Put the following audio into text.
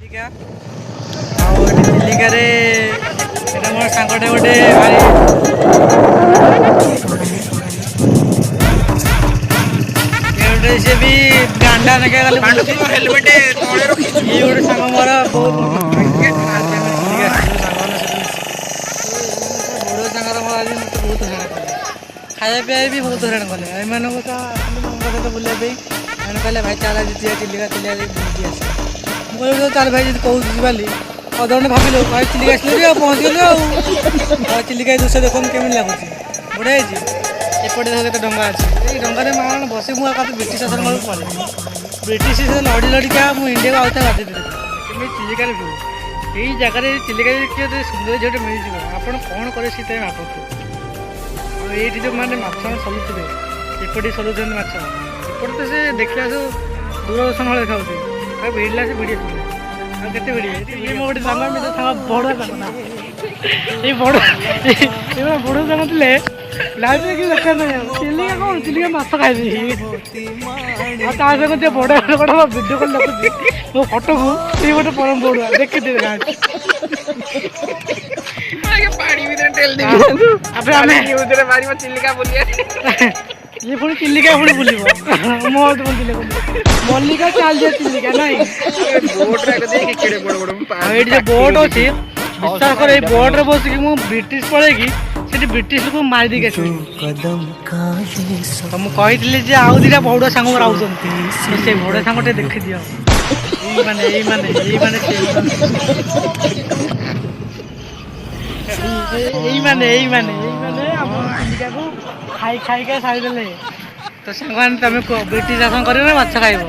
चिलिका चिलिकार मोर सांगटे गोटे भाई सी भी गांडा नाका हेलमेट ये गोटे सांग मोर बहुत बड़ सांगर मोर आज मत बहुत हैरान कले खाया पीया भी बहुत हैरान कले एम सहित बुलाया मैंने कहले भाई चल आज चिलिका चिलिका बुझी आस मुझे चल भाई जी कहूँ जी अधघंटे भाविलु भाई चिलिका आसलु पहुँच गलु चिलिका दृश्य देखो केमी लगुच बढ़िया एपटे देखो केते डंगा अच्छे ये डंगारे मान बस मुझे ब्रिटिश शासन बेलू पड़े ब्रिटिश लड़ी लड़िका मुझे इंडिया को आउता बाध्य कमी चिलिकार भ्यू यही जगार चिलिका किए सुंदर झीटे मिल जाए आप कौन करे सी भापतु ये जो मैंने माछ चलुवे एपटे चलुच्च माछ एपटे तो से देखला सब दूरदर्शन भाई देखा भिड़ला से भिड़ी केते भिड़ी ये मो गोटे सांग बड़ सांग ये बड़ बड़ सांग थे लाइफ कि देखा ना चिलिका कौन चिलिका माछ खाई संगे बड़ गोटे भिडियो कल देखुची मो फटो को ये गोटे परम बड़ुआ देखी चिलिका बुलिया ये पुणी चिलिका पुणी बुलिब मो मल्लिका चल जाए चिलिका ना बोट अच्छी विश्वास कर बोट रे बस ब्रिटिश पड़े ब्रिटिश लोक मारी देके तो मुझे आउ दिटा बड़ सांग से बड़ सांगे देखी दियो माने चिलिका को खाई खाई सारी तो सांग तुम ब्रिटिश शासन कर माछ खाइब।